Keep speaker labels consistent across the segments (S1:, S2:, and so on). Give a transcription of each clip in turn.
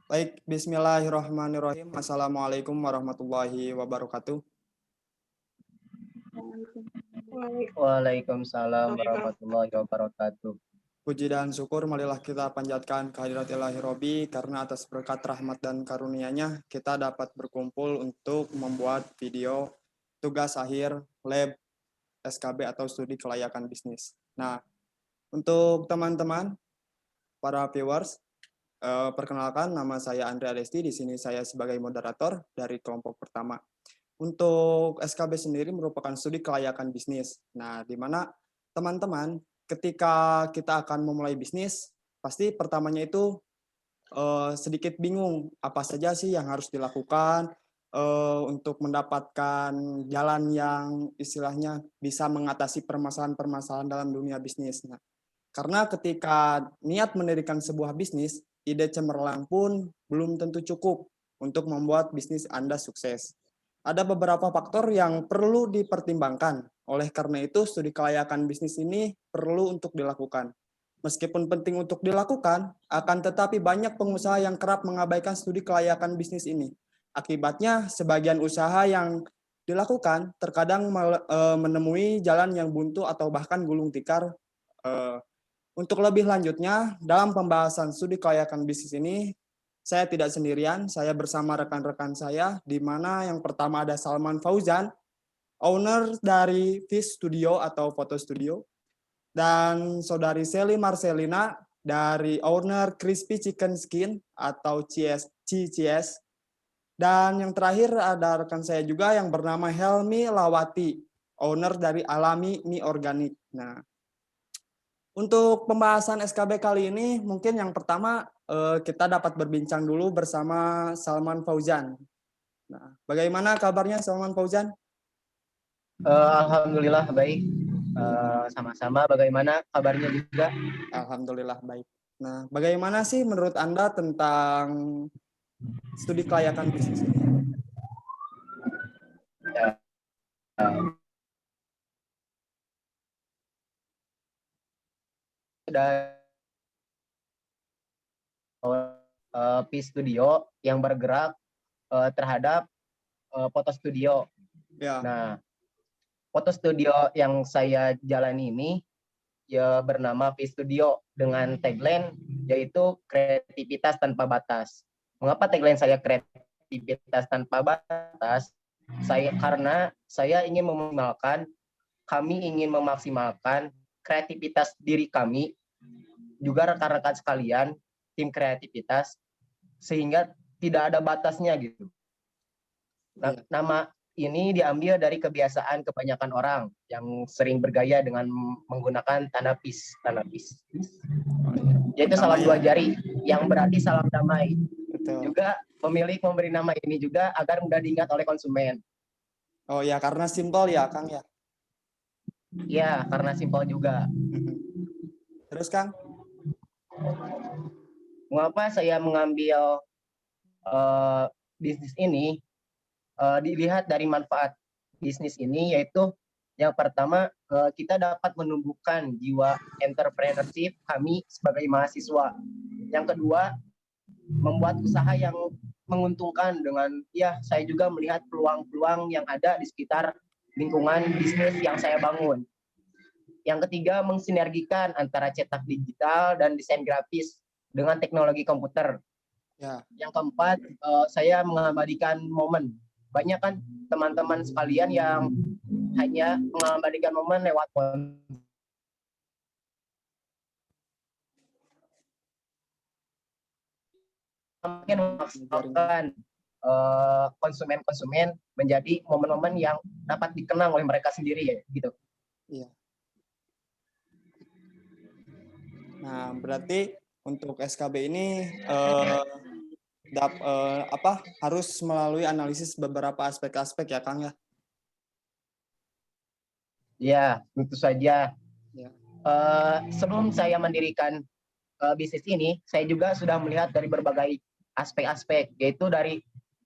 S1: Baik, bismillahirrahmanirrahim. Assalamualaikum warahmatullahi wabarakatuh.
S2: Waalaikumsalam warahmatullahi wabarakatuh.
S1: Puji dan syukur marilah kita panjatkan kehadirat Ilahi Robi karena atas berkat rahmat dan karunia-Nya kita dapat berkumpul untuk membuat video tugas akhir lab SKB atau studi kelayakan bisnis. Nah, untuk teman-teman para viewers, perkenalkan nama saya Andre Adesti. Di sini saya sebagai moderator dari kelompok pertama. Untuk SKB sendiri merupakan studi kelayakan bisnis. Nah, di mana teman-teman ketika kita akan memulai bisnis, pasti pertamanya itu sedikit bingung apa saja sih yang harus dilakukan untuk mendapatkan jalan yang istilahnya bisa mengatasi permasalahan-permasalahan dalam dunia bisnis. Nah, karena ketika niat mendirikan sebuah bisnis, ide cemerlang pun belum tentu cukup untuk membuat bisnis Anda sukses. Ada beberapa faktor yang perlu dipertimbangkan. Oleh karena itu, studi kelayakan bisnis ini perlu untuk dilakukan. Meskipun penting untuk dilakukan, akan tetapi banyak pengusaha yang kerap mengabaikan studi kelayakan bisnis ini. Akibatnya, sebagian usaha yang dilakukan terkadang menemui jalan yang buntu atau bahkan gulung tikar. Untuk lebih lanjutnya, dalam pembahasan studi kelayakan bisnis ini, saya tidak sendirian, saya bersama rekan-rekan saya, di mana yang pertama ada Salman Fauzan, owner dari Fish Studio atau Foto Studio, dan saudari Sally Marcelina dari owner Crispy Chicken Skin atau CCS, dan yang terakhir ada rekan saya juga yang bernama Helmi Lawati, owner dari Alami Mie Organik. Nah, untuk pembahasan SKB kali ini, mungkin yang pertama kita dapat berbincang dulu bersama Salman Fauzan. Nah, bagaimana kabarnya Salman Fauzan?
S2: Alhamdulillah baik. Sama-sama. Bagaimana kabarnya juga?
S1: Alhamdulillah baik. Nah, bagaimana sih menurut Anda tentang studi kelayakan bisnis ini?
S2: Ya, dari P Studio yang bergerak terhadap foto studio.
S1: Ya.
S2: Nah, foto studio yang saya jalani ini ya bernama P Studio dengan tagline yaitu kreativitas tanpa batas. Mengapa tagline saya kreativitas tanpa batas? Karena saya ingin kami ingin memaksimalkan kreativitas diri kami, juga rekan-rekan sekalian, tim kreativitas, sehingga tidak ada batasnya gitu. Nama ini diambil dari kebiasaan kebanyakan orang yang sering bergaya dengan menggunakan tanda peace. Yaitu salam dua jari, yang berarti salam damai.
S1: Betul.
S2: Juga pemilik memberi nama ini juga agar mudah diingat oleh konsumen.
S1: Oh ya, karena simpel ya, Kang ya?
S2: Ya, karena simpel juga.
S1: Terus, Kang?
S2: Mengapa saya mengambil bisnis ini? Dilihat dari manfaat bisnis ini, yaitu yang pertama, kita dapat menumbuhkan jiwa entrepreneurship kami sebagai mahasiswa. Yang kedua, membuat usaha yang menguntungkan dengan, ya saya juga melihat peluang-peluang yang ada di sekitar lingkungan bisnis yang saya bangun. Yang ketiga, mensinergikan antara cetak digital dan desain grafis dengan teknologi komputer.
S1: Ya.
S2: Yang keempat, saya mengabadikan momen. Banyak kan teman-teman sekalian yang hanya mengabadikan momen lewat mungkin memaksimalkan konsumen-konsumen menjadi momen-momen yang dapat dikenang oleh mereka sendiri ya gitu.
S1: Iya. Nah, berarti untuk SKB ini harus melalui analisis beberapa aspek-aspek ya, Kang ya?
S2: Ya, tentu saja.
S1: Ya.
S2: Sebelum saya mendirikan bisnis ini, saya juga sudah melihat dari berbagai aspek-aspek, yaitu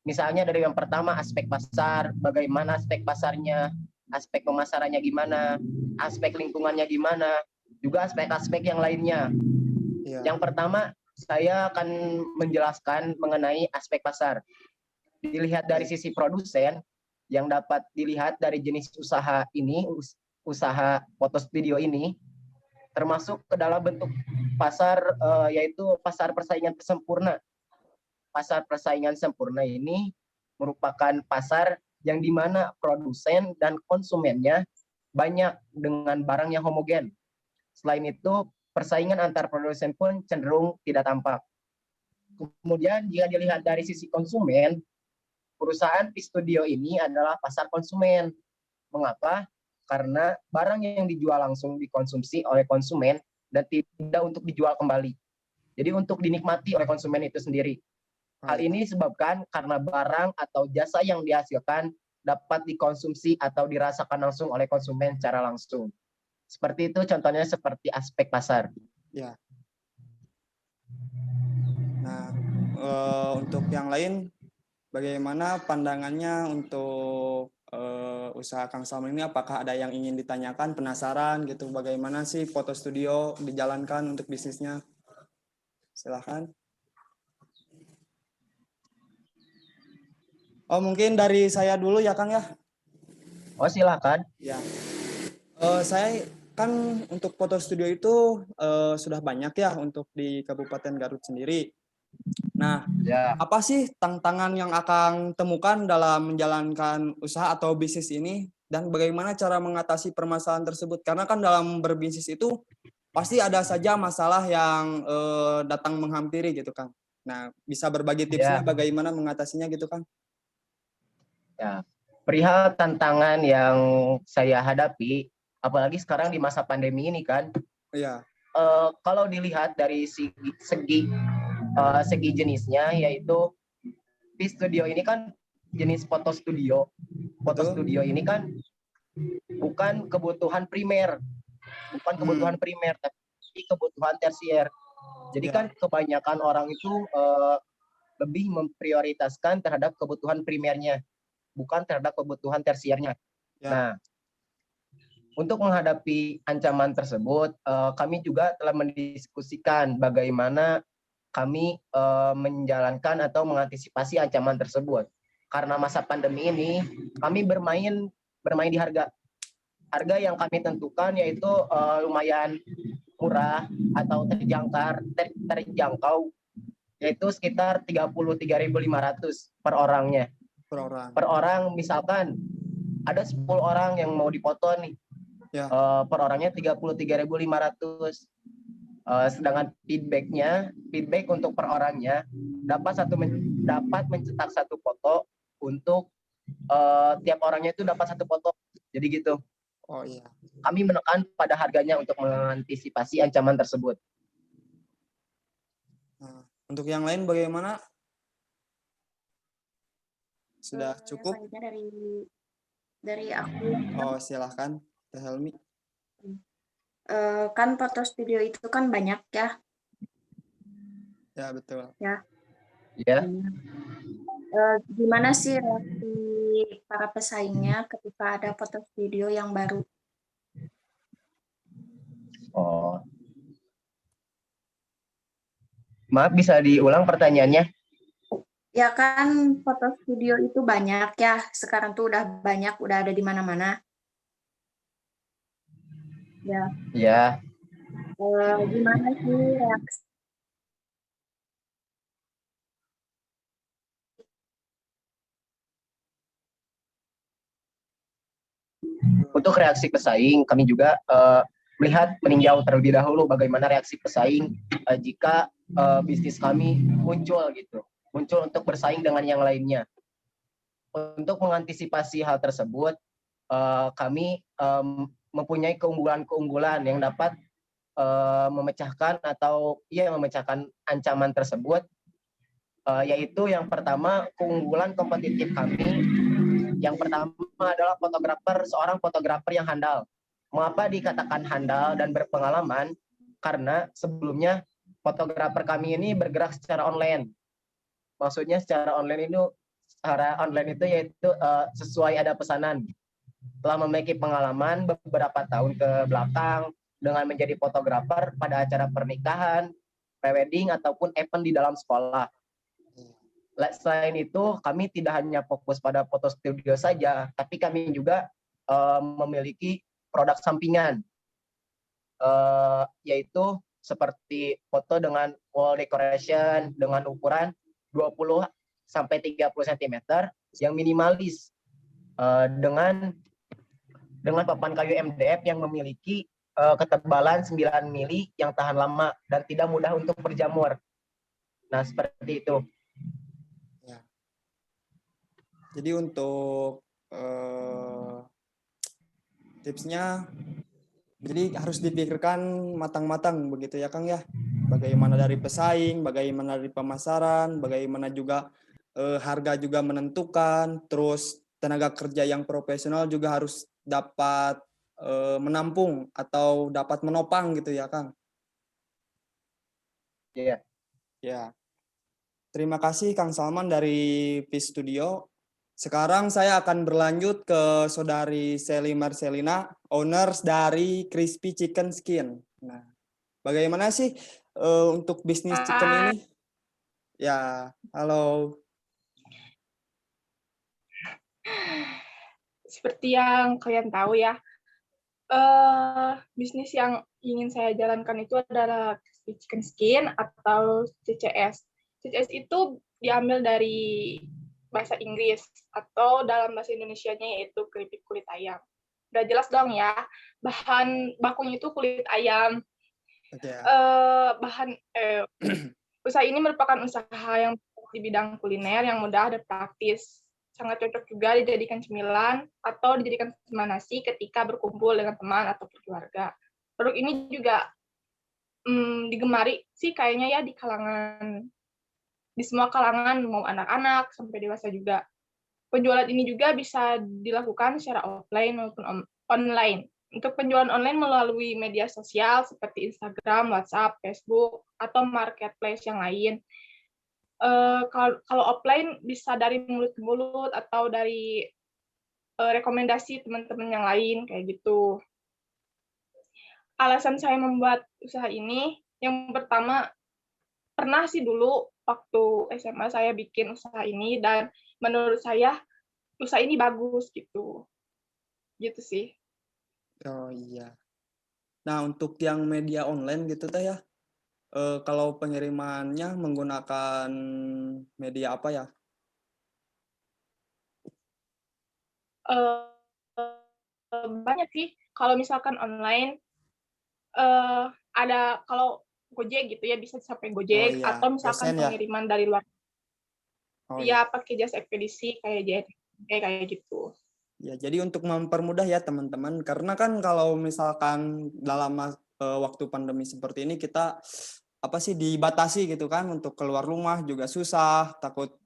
S2: misalnya dari yang pertama aspek pasar, bagaimana aspek pasarnya, aspek pemasarannya gimana, aspek lingkungannya gimana, juga aspek-aspek yang lainnya. Ya. Yang pertama, saya akan menjelaskan mengenai aspek pasar. Dilihat dari sisi produsen, yang dapat dilihat dari jenis usaha ini, usaha foto studio ini, termasuk ke dalam bentuk pasar, yaitu pasar persaingan sempurna. Pasar persaingan sempurna ini merupakan pasar yang dimana produsen dan konsumennya banyak dengan barang yang homogen. Selain itu, persaingan antar produsen pun cenderung tidak tampak. Kemudian jika dilihat dari sisi konsumen, perusahaan P-Studio ini adalah pasar konsumen. Mengapa? Karena barang yang dijual langsung dikonsumsi oleh konsumen dan tidak untuk dijual kembali. Jadi untuk dinikmati oleh konsumen itu sendiri. Hal ini disebabkan karena barang atau jasa yang dihasilkan dapat dikonsumsi atau dirasakan langsung oleh konsumen secara langsung. Seperti itu contohnya seperti aspek pasar.
S1: Ya. Nah, untuk yang lain, bagaimana pandangannya untuk usaha Kang Salman ini? Apakah ada yang ingin ditanyakan, penasaran gitu? Bagaimana sih foto studio dijalankan untuk bisnisnya? Silahkan. Oh, mungkin dari saya dulu ya, Kang ya.
S2: Oh, silakan.
S1: Ya. Saya kan untuk foto studio itu sudah banyak ya untuk di Kabupaten Garut sendiri. Nah,
S2: Ya.
S1: apa sih tantangan yang akan temukan dalam menjalankan usaha atau bisnis ini, dan bagaimana cara mengatasi permasalahan tersebut? Karena kan dalam berbisnis itu pasti ada saja masalah yang datang menghampiri gitu kan. Nah, bisa berbagi tipsnya bagaimana mengatasinya gitu kan?
S2: Ya, perihal tantangan yang saya hadapi, apalagi sekarang di masa pandemi ini kan,
S1: Iya.
S2: Kalau dilihat dari segi jenisnya, yaitu P-Studio ini kan jenis foto studio. Foto
S1: Betul.
S2: studio ini kan bukan kebutuhan primer, tapi kebutuhan tersier. Jadi kan kebanyakan orang itu lebih memprioritaskan terhadap kebutuhan primernya, bukan terhadap kebutuhan tersiernya.
S1: Ya.
S2: Nah, untuk menghadapi ancaman tersebut, kami juga telah mendiskusikan bagaimana kami menjalankan atau mengantisipasi ancaman tersebut. Karena masa pandemi ini, kami bermain di harga yang kami tentukan, yaitu lumayan murah atau terjangkau, yaitu sekitar 33.500 per orangnya. Per orang, misalkan ada 10 orang yang mau dipoto nih, per orangnya 33.500. Sedangkan feedback untuk per orangnya dapat mencetak satu foto untuk tiap orangnya itu dapat satu foto. Jadi gitu.
S1: Oh iya.
S2: Kami menekan pada harganya untuk mengantisipasi ancaman tersebut.
S1: Nah, untuk yang lain bagaimana? Sudah cukup?
S3: Dari aku.
S1: Oh, silahkan, Teh Helmi.
S3: Kan foto studio itu kan banyak ya.
S1: Ya, betul.
S3: Ya.
S2: Ya.
S3: Gimana sih reaksi para pesaingnya ketika ada foto studio yang baru?
S2: Oh. Maaf, bisa diulang pertanyaannya?
S3: Ya kan foto studio itu banyak ya. Sekarang tuh udah banyak, udah ada di mana-mana. Ya.
S2: Ya.
S3: Gimana sih reaksi?
S2: Untuk reaksi pesaing, kami juga meninjau terlebih dahulu bagaimana reaksi pesaing jika bisnis kami muncul untuk bersaing dengan yang lainnya. Untuk mengantisipasi hal tersebut, kami mempunyai keunggulan-keunggulan yang dapat memecahkan ancaman tersebut, yaitu yang pertama, keunggulan kompetitif kami. Yang pertama adalah seorang fotografer yang handal. Mengapa dikatakan handal dan berpengalaman? Karena sebelumnya fotografer kami ini bergerak secara online. Maksudnya secara online itu yaitu sesuai ada pesanan. Telah memiliki pengalaman beberapa tahun ke belakang dengan menjadi fotografer pada acara pernikahan, prewedding ataupun event di dalam sekolah. Selain itu, kami tidak hanya fokus pada foto studio saja, tapi kami juga memiliki produk sampingan, yaitu seperti foto dengan wall decoration dengan ukuran 20 sampai 30 cm yang minimalis, dengan papan kayu MDF yang memiliki ketebalan 9 mili yang tahan lama dan tidak mudah untuk berjamur. Nah, seperti itu.
S1: Jadi untuk tipsnya, jadi harus dipikirkan matang-matang begitu ya Kang ya. Bagaimana dari pesaing, bagaimana dari pemasaran, bagaimana juga harga juga menentukan, terus tenaga kerja yang profesional juga harus dapat menampung atau dapat menopang gitu ya Kang.
S2: Iya.
S1: Ya. Terima kasih Kang Salman dari Peace Studio. Sekarang saya akan berlanjut ke Saudari Sally Marcelina, owners dari Crispy Chicken Skin. Nah, bagaimana sih untuk bisnis chicken ini? Ya, halo.
S4: Seperti yang kalian tahu ya, bisnis yang ingin saya jalankan itu adalah Crispy Chicken Skin atau CCS. CCS itu diambil dari bahasa Inggris atau dalam bahasa Indonesianya yaitu keripik kulit ayam. Udah jelas dong ya, bahan bakunya itu kulit ayam.
S1: Okay.
S4: Usaha ini merupakan usaha yang di bidang kuliner yang mudah dan praktis. Sangat cocok juga dijadikan cemilan atau dijadikan sama nasi ketika berkumpul dengan teman atau keluarga. Produk ini juga digemari sih kayaknya ya di semua kalangan, mau anak-anak sampai dewasa juga. Penjualan ini juga bisa dilakukan secara offline maupun online. Untuk penjualan online melalui media sosial seperti Instagram, WhatsApp, Facebook, atau marketplace yang lain. Kalau offline bisa dari mulut ke mulut atau dari rekomendasi teman-teman yang lain kayak gitu. Alasan saya membuat usaha ini, yang pertama pernah sih dulu waktu SMA saya bikin usaha ini dan menurut saya usaha ini bagus gitu sih.
S1: Oh iya. Nah untuk yang media online gitu teh ya, kalau pengirimannya menggunakan media apa ya?
S4: Banyak sih. Kalau misalkan online ada kalau Gojek gitu ya bisa sampai Gojek,
S1: iya.
S4: atau misalkan
S1: Gosen,
S4: pengiriman dari luar.
S1: Iya.
S4: Pakai jasa ekspedisi kayak gitu.
S1: Ya, jadi untuk mempermudah ya teman-teman, karena kan kalau misalkan dalam waktu pandemi seperti ini kita dibatasi gitu kan untuk keluar rumah juga susah, takut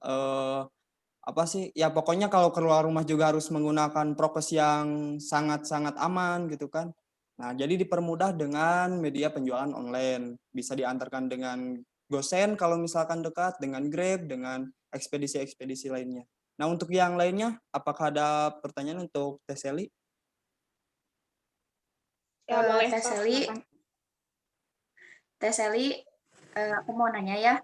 S1: ya pokoknya kalau keluar rumah juga harus menggunakan prokes yang sangat-sangat aman gitu kan. Nah, jadi dipermudah dengan media penjualan online, bisa diantarkan dengan Gosen kalau misalkan dekat, dengan Grab, dengan ekspedisi-ekspedisi lainnya. Nah, untuk yang lainnya, apakah ada pertanyaan untuk Teh Sally?
S4: Ya, boleh.
S3: Teh Sally, aku mau nanya ya.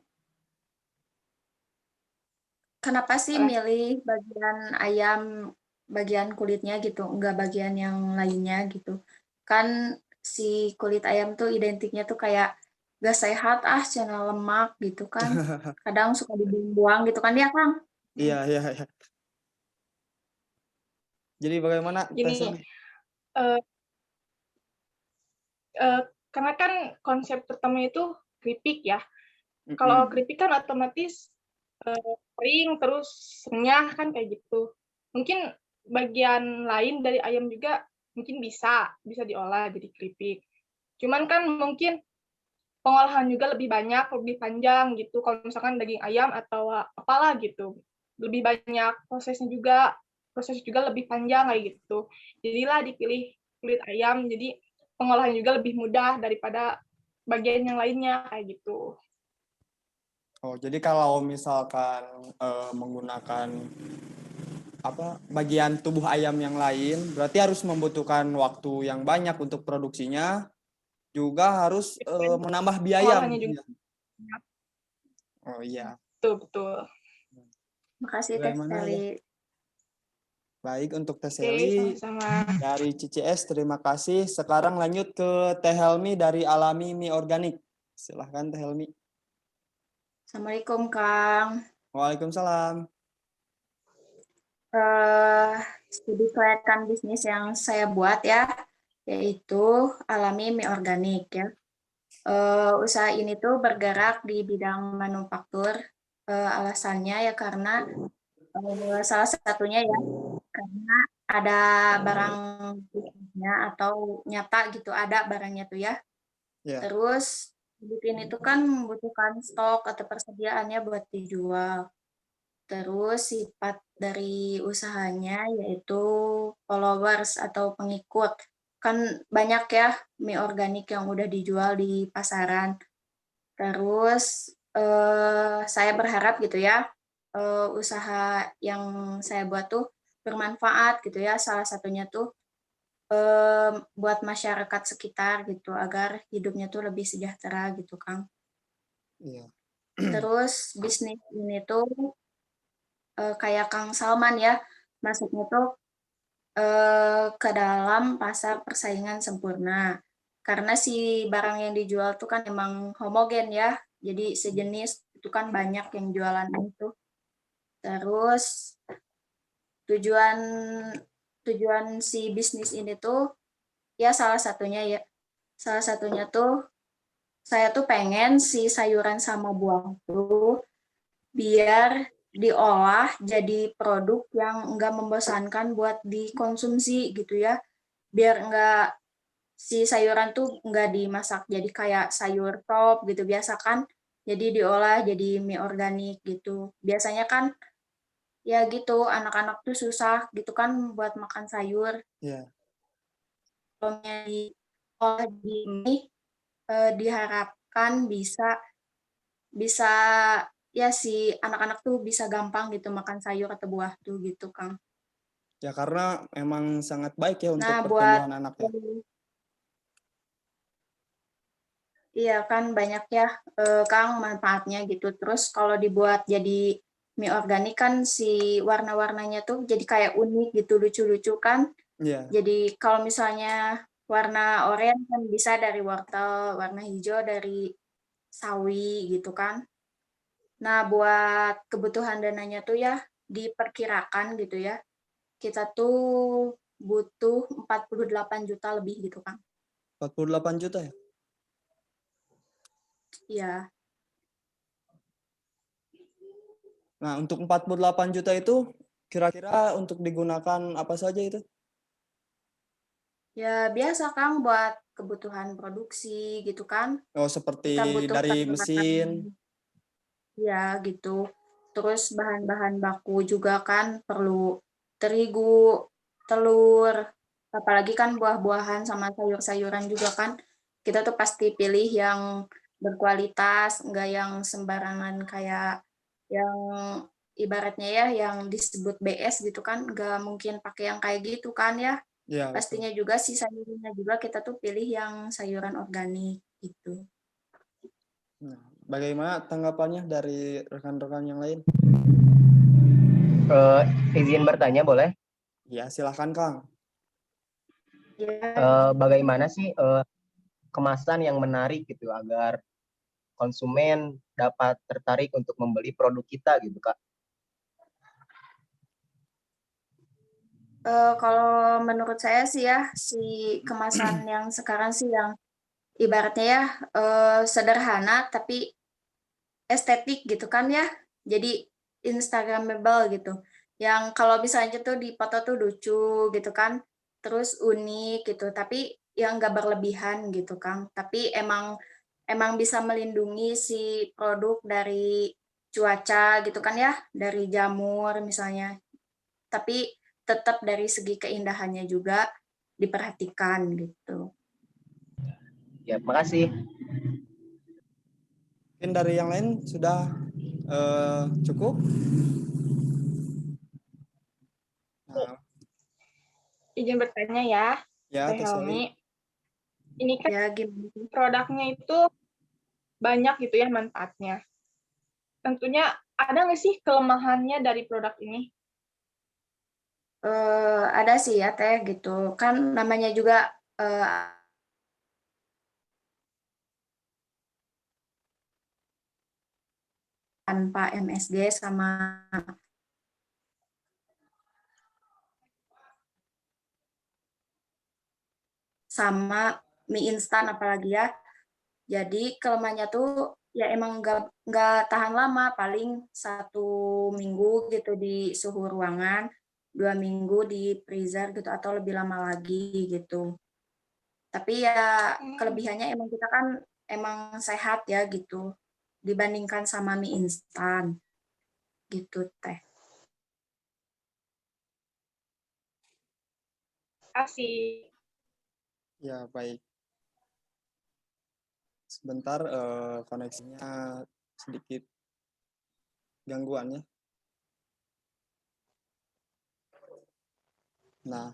S3: Kenapa sih milih bagian ayam, bagian kulitnya gitu, enggak bagian yang lainnya gitu? Kan si kulit ayam tuh identiknya tuh kayak gak sehat cenah lemak gitu kan. Kadang suka dibuang gitu kan ya Kang?
S1: Iya. Jadi bagaimana Teh Sally?
S4: Karena kan konsep pertama itu keripik ya. Kalau keripik kan otomatis kering terus renyah kan kayak gitu. Mungkin bagian lain dari ayam juga mungkin bisa diolah jadi keripik. Cuman kan mungkin pengolahan juga lebih banyak, lebih panjang gitu. Kalau misalkan daging ayam atau apalah gitu, lebih banyak prosesnya juga lebih panjang kayak gitu. Jadilah dipilih kulit ayam, jadi pengolahan juga lebih mudah daripada bagian yang lainnya kayak gitu.
S1: Oh, jadi kalau misalkan menggunakan bagian tubuh ayam yang lain, berarti harus membutuhkan waktu yang banyak untuk produksinya, juga harus menambah biaya.
S4: Pengolahannya juga.
S1: Oh iya.
S4: Betul.
S3: Makasih Teh
S1: Bagaimana ya?
S3: Sally.
S1: Baik, untuk Teh
S4: Oke,
S1: Sally
S4: sama-sama.
S1: dari CCS, terima kasih. Sekarang lanjut ke Teh Helmi dari Alami Mie Organik. Silahkan Teh Helmi.
S3: Assalamualaikum Kang.
S1: Waalaikumsalam.
S3: Studi kelayakan bisnis yang saya buat ya, yaitu Alami Mie Organik ya. Usaha ini tuh bergerak di bidang manufaktur. Alasannya ya karena salah satunya ya karena ada barang bisnisnya atau nyata gitu ada barangnya tuh ya.
S1: Ya.
S3: Terus hidup ini tuh kan membutuhkan stok atau persediaannya buat dijual. Terus sifat dari usahanya yaitu followers atau pengikut. Kan banyak ya mie organik yang udah dijual di pasaran. Terus saya berharap gitu ya usaha yang saya buat tuh bermanfaat gitu ya. Salah satunya tuh buat masyarakat sekitar gitu agar hidupnya tuh lebih sejahtera gitu Kang.
S1: Iya.
S3: Terus bisnis ini tuh kayak Kang Salman ya, masuknya tuh ke dalam pasar persaingan sempurna. Karena si barang yang dijual tuh kan emang homogen ya, jadi sejenis itu kan banyak yang jualan itu. Terus tujuan tujuan si bisnis ini tuh ya salah satunya tuh saya tuh pengen si sayuran sama buah tuh biar diolah jadi produk yang enggak membosankan buat dikonsumsi gitu ya. Biar enggak si sayuran tuh enggak dimasak jadi kayak sayur top gitu biasa kan. Jadi diolah jadi mie organik gitu. Biasanya kan ya gitu anak-anak tuh susah gitu kan buat makan sayur.
S1: Iya.
S3: Kalau diolah di mie diharapkan bisa bisa ya si anak-anak tuh bisa gampang gitu makan sayur atau buah tuh gitu, Kang.
S1: Ya karena emang sangat baik ya untuk
S3: Nah, buat
S1: pertumbuhan anak ya.
S3: iya kan banyak ya Kang manfaatnya gitu. Terus kalau dibuat jadi mie organik kan si warna-warnanya tuh jadi kayak unik gitu, lucu-lucu kan.
S1: Iya.
S3: Jadi kalau misalnya warna oranye kan bisa dari wortel, warna hijau dari sawi gitu kan. Nah, buat kebutuhan dananya tuh ya diperkirakan gitu ya, kita tuh butuh 48 juta lebih gitu, Kang.
S1: 48 juta ya?
S3: Iya.
S1: Nah, untuk 48 juta itu kira-kira untuk digunakan apa saja itu?
S3: Ya biasa, Kang, buat kebutuhan produksi gitu kan.
S1: Oh,
S3: Kita
S1: seperti
S3: butuh
S1: dari
S3: peralatan
S1: mesin.
S3: ya gitu. Terus bahan-bahan baku juga kan perlu terigu, telur, apalagi kan buah-buahan sama sayur-sayuran juga kan. Kita tuh pasti pilih yang berkualitas, enggak yang sembarangan kayak yang ibaratnya ya yang disebut BS gitu kan, enggak mungkin pakai yang kayak gitu kan ya.
S1: Ya, betul.
S3: Pastinya juga si sayurnya juga kita tuh pilih yang sayuran organik gitu.
S1: Nah, bagaimana tanggapannya dari rekan-rekan yang lain?
S2: Izin bertanya boleh?
S1: Ya, silahkan Kang.
S3: Ya,
S2: Bagaimana sih kemasan yang menarik gitu agar konsumen dapat tertarik untuk membeli produk kita gitu Kak?
S3: Kalau menurut saya sih ya, si kemasan yang sekarang sih yang ibaratnya ya sederhana tapi estetik gitu kan ya. Jadi instagramable gitu. Yang kalau misalnya tuh di foto tuh lucu gitu kan, terus unik gitu, tapi yang nggak berlebihan gitu Kang. Tapi emang emang bisa melindungi si produk dari cuaca gitu kan ya, dari jamur misalnya. Tapi tetap dari segi keindahannya juga diperhatikan gitu.
S2: Ya, makasih.
S1: Mungkin dari yang lain sudah cukup. Nah,
S4: Izin bertanya ya,
S1: ya,
S4: Teh
S1: Teh Sally.
S4: Helmi. Ini kan
S3: Ya gimana?
S4: produknya itu banyak gitu ya manfaatnya. Tentunya ada nggak sih kelemahannya dari produk ini?
S3: Ada sih ya Teh gitu. Kan namanya juga tanpa MSG sama mie instan apalagi ya. Jadi kelemahannya tuh ya emang nggak tahan lama, paling 1 minggu gitu di suhu ruangan, 2 minggu di freezer gitu atau lebih lama lagi gitu. Tapi ya kelebihannya emang kita kan emang sehat ya gitu dibandingkan sama mie instan gitu Teh.
S4: Kasih.
S1: Ya, baik. Sebentar, koneksinya sedikit gangguan ya. Nah,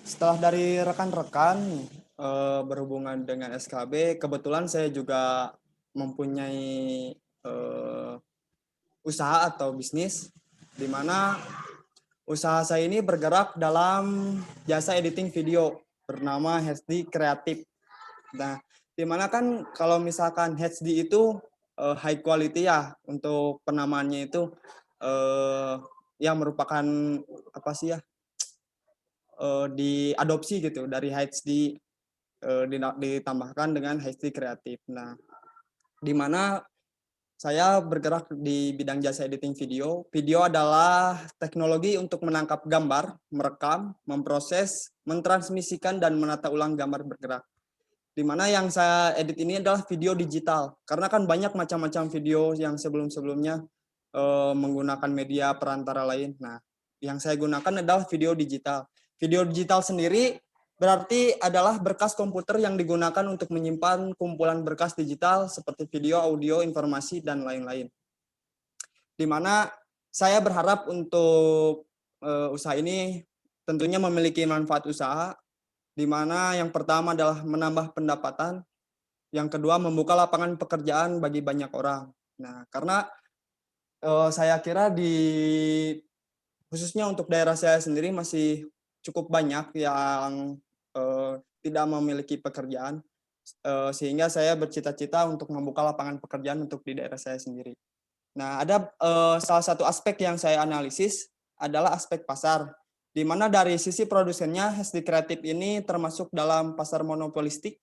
S1: setelah dari rekan-rekan berhubungan dengan SKB, kebetulan saya juga mempunyai usaha atau bisnis di mana usaha saya ini bergerak dalam jasa editing video bernama HD Kreatif. Nah, di mana kan kalau misalkan HD itu high quality ya, untuk penamaannya itu yang merupakan apa sih ya, diadopsi gitu dari HD, ditambahkan dengan HD Kreatif. Nah, di mana saya bergerak di bidang jasa editing video. Video adalah teknologi untuk menangkap gambar, merekam, memproses, mentransmisikan, dan menata ulang gambar bergerak. Di mana yang saya edit ini adalah video digital. Karena kan banyak macam-macam video yang sebelum-sebelumnya menggunakan media perantara lain. Nah, yang saya gunakan adalah video digital. Video digital sendiri berarti adalah berkas komputer yang digunakan untuk menyimpan kumpulan berkas digital seperti video, audio, informasi, dan lain-lain. Di mana saya berharap untuk usaha ini tentunya memiliki manfaat usaha, di mana yang pertama adalah menambah pendapatan, yang kedua membuka lapangan pekerjaan bagi banyak orang. Nah, karena saya kira khususnya untuk daerah saya sendiri masih cukup banyak yang tidak memiliki pekerjaan, sehingga saya bercita-cita untuk membuka lapangan pekerjaan untuk di daerah saya sendiri. Nah, ada salah satu aspek yang saya analisis adalah aspek pasar, di mana dari sisi produsennya HD Kreatif ini termasuk dalam pasar monopolistik,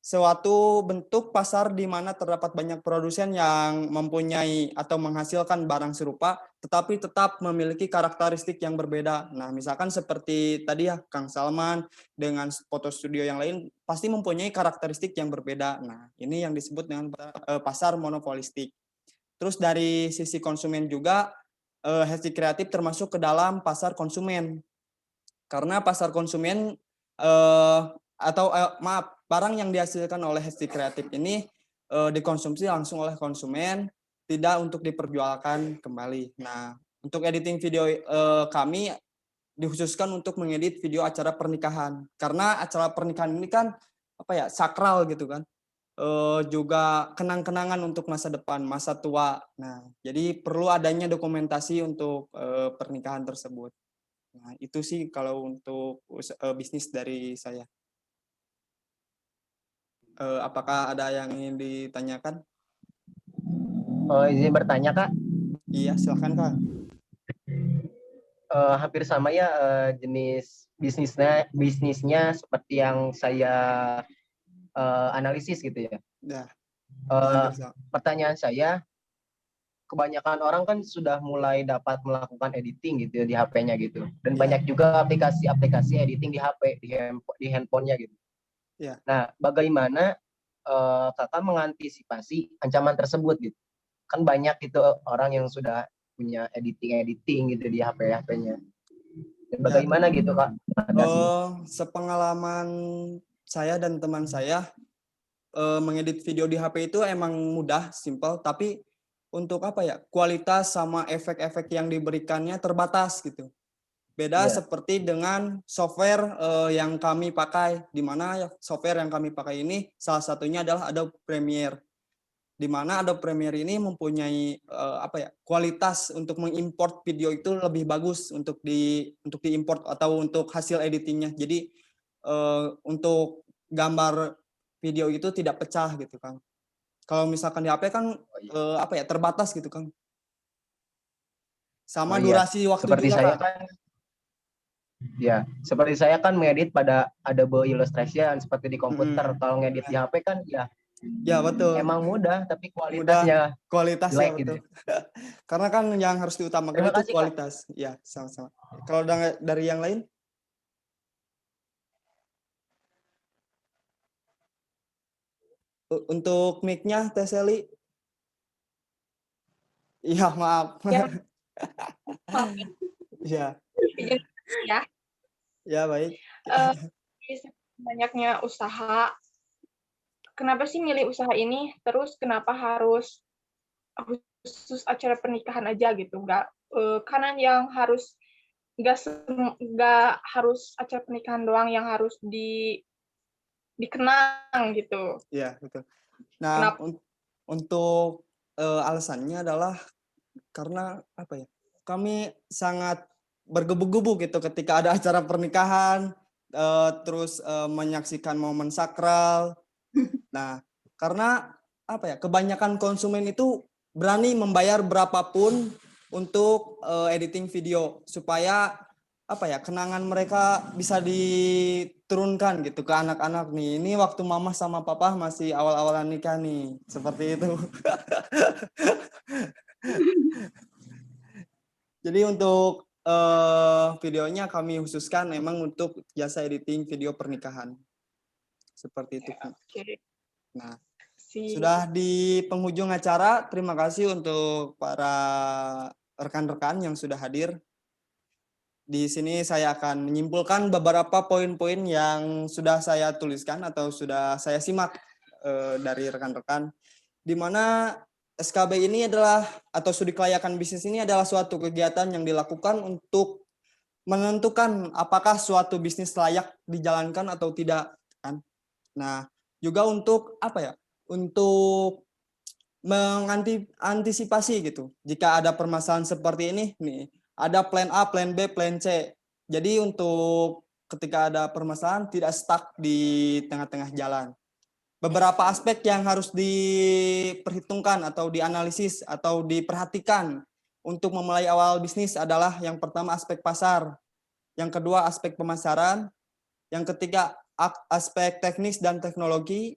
S1: suatu bentuk pasar di mana terdapat banyak produsen yang mempunyai atau menghasilkan barang serupa, tetapi tetap memiliki karakteristik yang berbeda. Nah, misalkan seperti tadi ya, Kang Salman dengan foto studio yang lain pasti mempunyai karakteristik yang berbeda. Nah, ini yang disebut dengan pasar monopolistik. Terus dari sisi konsumen juga, HD Kreatif termasuk ke dalam pasar konsumen. Karena pasar konsumen maaf, barang yang dihasilkan oleh HD Kreatif ini dikonsumsi langsung oleh konsumen, tidak untuk diperjualkan kembali. Nah, untuk editing video kami dikhususkan untuk mengedit video acara pernikahan. Karena acara pernikahan ini kan apa ya, sakral gitu kan. Juga kenang-kenangan untuk masa depan, masa tua. Nah, jadi perlu adanya dokumentasi untuk pernikahan tersebut. Nah, itu sih kalau untuk bisnis dari saya. Apakah ada yang ingin ditanyakan?
S2: Oh, izin bertanya Kak.
S1: Iya, silakan Kak.
S2: Hampir sama ya jenis bisnisnya seperti yang saya analisis gitu ya.
S1: Ya,
S2: Eh, Pertanyaan saya, kebanyakan orang kan sudah mulai dapat melakukan editing gitu ya di HP-nya gitu. Dan banyak juga aplikasi-aplikasi editing di HP, di handphonenya gitu.
S1: Ya.
S2: Nah, bagaimana Kakak mengantisipasi ancaman tersebut gitu? Kan banyak gitu orang yang sudah punya editing gitu di HP-nya. Dan bagaimana gitu Kak?
S1: Sepengalaman saya dan teman saya, mengedit video di HP itu emang mudah, simple, tapi untuk apa ya, kualitas sama efek-efek yang diberikannya terbatas gitu. Beda
S2: Iya.
S1: seperti dengan software yang kami pakai, di mana software yang kami pakai ini salah satunya adalah Adobe Premiere. Di mana Adobe Premiere ini mempunyai kualitas untuk mengimport video itu lebih bagus untuk diimport atau untuk hasil editingnya. Jadi untuk gambar video itu tidak pecah gitu kan. Kalau misalkan di HP kan terbatas gitu kan. Sama
S2: Oh, iya.
S1: durasi waktu
S2: Seperti
S1: juga
S2: saya
S1: kan.
S2: kan, ya, seperti saya kan ngedit pada Adobe Illustration seperti di komputer. Kalau ngedit di HP kan ya
S1: Ya betul.
S2: emang mudah, tapi
S1: Mudah,
S2: kualitasnya
S1: kualitasnya
S2: jelek
S1: betul.
S2: gitu.
S1: Karena kan yang harus diutamakan
S2: Terima
S1: itu
S2: kasih, Kak.
S1: kualitas. Ya, sama-sama. Kalau dari yang lain? Untuk mic-nya, Teh Seli? Iya, maaf.
S4: Ya, maaf
S1: Iya,
S4: ya.
S1: ya baik.
S4: Eh, banyaknya usaha. Kenapa sih milih usaha ini? Terus kenapa harus khusus acara pernikahan aja gitu? Karena yang harus nggak harus acara pernikahan doang yang harus dikenang gitu.
S1: Iya, betul. Nah,
S4: Kenapa?
S1: untuk alasannya adalah karena kami sangat bergebu-gebu gitu ketika ada acara pernikahan, terus menyaksikan momen sakral. Nah, karena kebanyakan konsumen itu berani membayar berapapun untuk editing video supaya kenangan mereka bisa diturunkan gitu ke anak-anak nih. Ini waktu mama sama papa masih awal-awalan nikah nih, seperti itu. Jadi untuk videonya kami khususkan memang untuk jasa editing video pernikahan. Seperti itu.
S4: Oke.
S1: Nah, sudah di penghujung acara. Terima kasih untuk para rekan-rekan yang sudah hadir. Di sini saya akan menyimpulkan beberapa poin-poin yang sudah saya tuliskan atau sudah saya simak dari rekan-rekan. Di mana SKB ini adalah atau studi kelayakan bisnis ini adalah suatu kegiatan yang dilakukan untuk menentukan apakah suatu bisnis layak dijalankan atau tidak kan. Nah, juga untuk untuk mengantisipasi gitu. Jika ada permasalahan seperti ini nih, ada plan A, plan B, plan C. Jadi untuk ketika ada permasalahan tidak stuck di tengah-tengah jalan. Beberapa aspek yang harus diperhitungkan atau dianalisis atau diperhatikan untuk memulai awal bisnis adalah yang pertama aspek pasar, yang kedua aspek pemasaran, yang ketiga aspek teknis dan teknologi,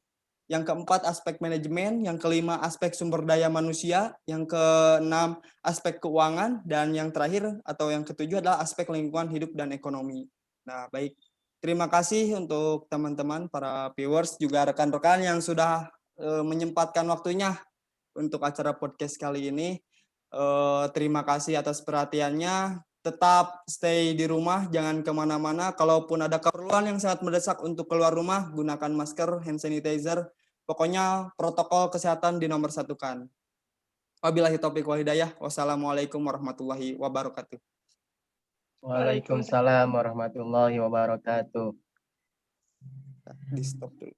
S1: yang keempat aspek manajemen, yang kelima aspek sumber daya manusia, yang keenam aspek keuangan, dan yang terakhir atau yang ketujuh adalah aspek lingkungan hidup dan ekonomi. Nah, baik. Terima kasih untuk teman-teman, para viewers, juga rekan-rekan yang sudah menyempatkan waktunya untuk acara podcast kali ini. Terima kasih atas perhatiannya. Tetap stay di rumah, jangan kemana-mana. Kalaupun ada keperluan yang sangat mendesak untuk keluar rumah, gunakan masker, hand sanitizer. Pokoknya protokol kesehatan dinomor satukan. Wabillahi taufiq wal hidayah. Wassalamualaikum warahmatullahi wabarakatuh.
S2: Waalaikumsalam warahmatullahi wabarakatuh.
S1: Di stop dulu.